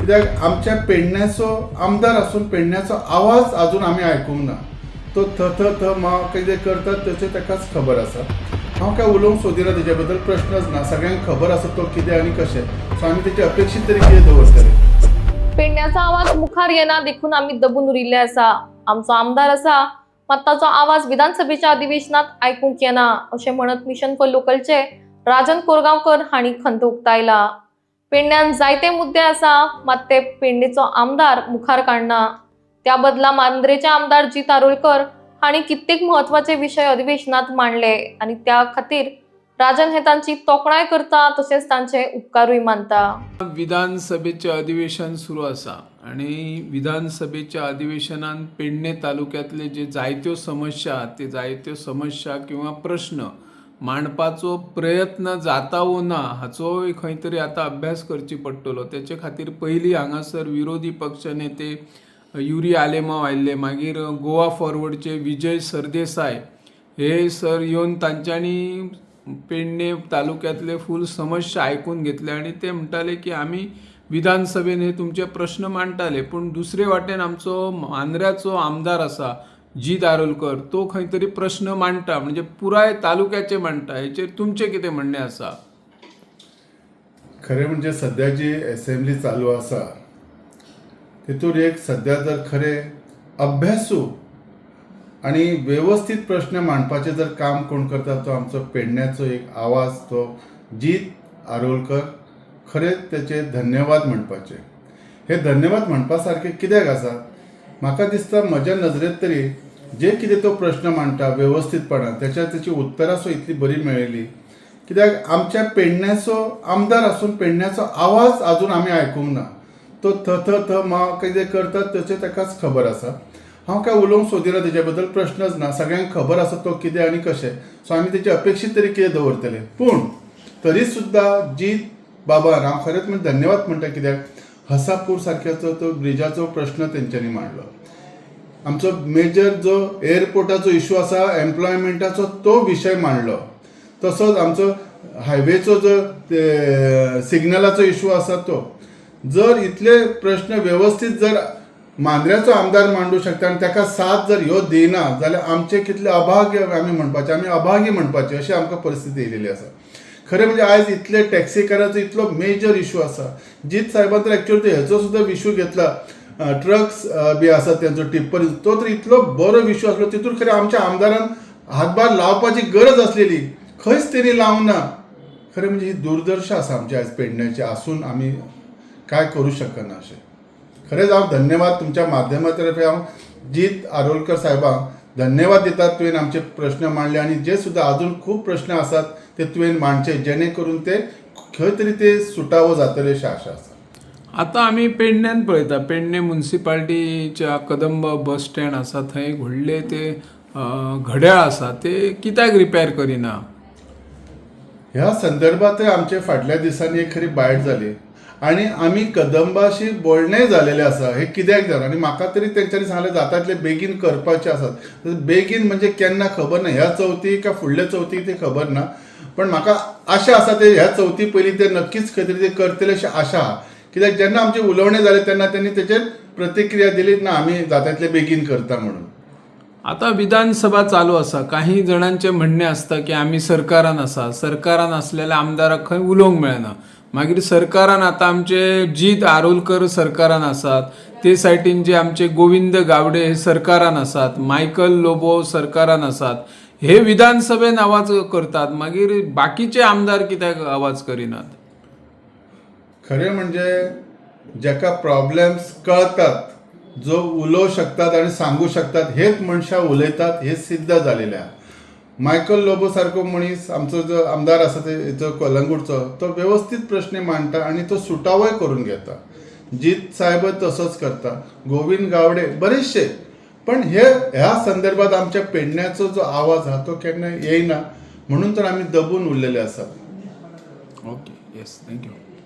कित्याक आमच्या पेडण्याचो आमदार आसून पेडण्याचो आवाज अजून आमी आयकूंक ना. तो थ कितें करतात तशें ताकाच खबर आसा. हांव काय उलोवंक सोदिना तेजे बद्दल, प्रश्नच ना. सगळ्यांक खबर आसा तो कितें आनी कशें, सो आमी तेचे अपेक्षीत तरी कितें दवरतले. पेडण्याचो आवाज मुखार येना देखून आमी दबून उरिल्ले आसा. आमचो आमदार आसा मात ताचो आवाज विधानसभेच्या अधिवेशनात आयकूंक येना अशें म्हणत मिशन फॉर लोकलचे राजन कोरगांवकर हांणी खंत उक्तायला. पेडण्यान जायते मुद्दे आसा मात ते पेडणेचो आमदार मुखार काडना. त्या बदला मांद्रेचे आमदार जीत आरोलकर हांणी कित्येक म्हत्वाचे विशय अधिवेशनात मांडले आनी त्या खातीर राजन हे तांची तोखणाय करता तशेंच तांचे उपकारूय मानता. विधानसभेचे अधिवेशन सुरू आसा आणि विधानसभेच्या अधिवेशनात पेडणे तालुक्यातले जे जायत्यो समस्या ते जायत्यो समस्या किंवा प्रश्न मांडपाचो प्रयत्न जाता वो ना हाचो खंय तरी आतां अभ्यास करची पडटलो. तेचे खातीर पयलीं हांगासर विरोधी पक्ष नेते युरी आलेमांव आयिल्ले, मागीर गोवा फॉरवर्डचे विजय सरदेसाय हे सर येवन तांच्यांनी पेडणे तालुक्यातले फूल समस्या आयकून घेतले आणि ते म्हणटाले की आमी विधानसभेन हे तुमचे प्रश्न मांडटाले, पूण दुसरे वाटेन आमचो मांद्र्याचो आमदार आसा जीत आरोलकर तो खंय तरी प्रश्न मांडटा, म्हणजे पुराय तालुक्याचे मांडटा. हेचेर तुमचें कितें म्हणणें आसा? खरें म्हणजे सद्या जी असेंब्ली चालू आसा तितून एक सद्या जर खरें अभ्यासू आणि व्यवस्थित प्रश्न मांडपाचे जर काम कोण करता तो आमचो पेडण्याचो एक आवाज तो जीत आरोलकर. खरेंच तेचे धन्यवाद म्हणपाचे. हे धन्यवाद म्हणपा सारके कित्याक आसा, म्हाका दिसता म्हज्या नजरेत तरी जे कितें तो प्रश्न मांडटा व्यवस्थितपणान तेची उत्तरां सो इतली बरी मेळिल्ली. कित्याक आमच्या पेडण्याचो आमदार आसून पेडण्याचो आवाज अजून आमी आयकूंक ना. तो थ कितें करतात तशें ताकाच खबर आसा. हांव काय उलोवंक सोदिना तेजे बद्दल, प्रश्नच ना. सगळ्यांक खबर आसा तो कितें आनी कशें, सो आमी तेचे अपेक्षीत तरी कितें दवरतले. पूण तरी सुद्दां जीत बाबान हांव खरेंच म्हणजे धन्यवाद म्हणटा. कित्याक हसापूर सारक्याचो तो ब्रिजाचो प्रश्न तेंच्यांनी मांडलो. आमचो मेजर जो एअरपोर्टाचो इशू आसा एम्प्लॉयमेंटाचो तो विशय मांडलो. तसोच आमचो हायवेचो जो सिग्नलाचो इशू आसा तो. जर इतले प्रश्न व्यवस्थित जर मांद्र्याचो आमदार मांडू शकता आनी ताका साथ जर ह्यो दिना जाल्यार आमचे कितले अभाग्य आमी म्हणपाचे, आमी अभागी म्हणपाचे अशी आमकां परिस्थिती येयलेली आसा. खरें म्हणजे आयज इतले टॅक्सीकारांचो इतलो मेजर इशू आसा. जीत साहेबान तर एक्चुअली हेचो सुद्दां इशू घेतला. ट्रक्स बी आसा तेंचो टिप्पर तो तर इतलो बरो इशू आसलो. तितून खरें आमच्या आमदारान हातभार लावपाची गरज आसलेली, खंयच तेणी लावंक ना. खरें म्हणजे ही दुर्दशा आसा आमच्या आयज पेडण्याची आसून आमी काय करू शकना अशें. खरेंच हांव धन्यवाद तुमच्या माध्यमातर्फे हांव जीत आरोलकर साहेबांक धन्यवाद दितात. तुवें आमचे प्रश्न मांडले आनी जे सुद्दां अजून खूब प्रश्न आसात ते तुवें मांडचे जेणे करून ते खंय तरी ते सुटावो जातले अशी आशा आसा. आतां आमी पेडण्यान पळयता, पेडणे म्युनिसिपालिटीच्या कदंब बस स्टँड आसा थंय व्हडले ते घड्याळ आसा ते कित्याक रिपेर करिना? ह्या संदर्भांत आमचे फाटल्या दिसांनी एक खरी बायट जाली आणि आमी कदंबाशी बोलणेय जालेले आसा. हे कित्याक जालें आनी म्हाका तरी तेंच्यांनी सांगलें जाता तितले बेगीन करपाचे आसात. बेगीन म्हणजे केन्ना खबर ना, ह्या चवथी काय फुडल्या चवथीक ते खबर ना, पण म्हाका आशा आसा ते ह्या चवथी पयलीं ते नक्कीच खंय तरी ते करतले अशी आशा आहा. कित्याक जेन्ना आमचे उलोवणें जालें तेन्ना त्यांनी तेचेर प्रतिक्रिया दिली ना आमी जाता तितले बेगीन करता म्हणून. आता विधानसभा चालू आसा. काही जणांचे म्हणणे असता की आम्ही सरकारान आसा, सरकारान असलेल्या आमदाराक खंय उलोवंक मेळना. मागीर सरकारान आता आमचे जीत आरोलकर सरकारान आसात, ते सायडीन जे आमचे गोविंद गावडे हे सरकारान आसात, मायकल लोबो सरकारान आसात. हे विधानसभेन आवाज करतात, मागीर बाकीचे आमदार कित्याक आवाज करिनात? खरें म्हणजे जाका प्रॉब्लेम्स कळतात, जो उलोवं शकतात आणि सांगू शकतात हेच मनशां उलयतात हे सिद्ध जालेले आहा. मायकल लोबो सारको मनीस आमचो जो आमदार आसा तेचो कलंगूटचो तो व्यवस्थित प्रश्न मांडटा आणि तो सुटावोय करून घेता. जीत साहेब तसोच करता, गोविंद गावडे बरेचशे. पण ह्या संदर्भात आमच्या पेडण्याचो जो आवाज हा तो केन्ना येयना, म्हणून तर आमी दबून उरलेले आसात. Okay, yes, thank you.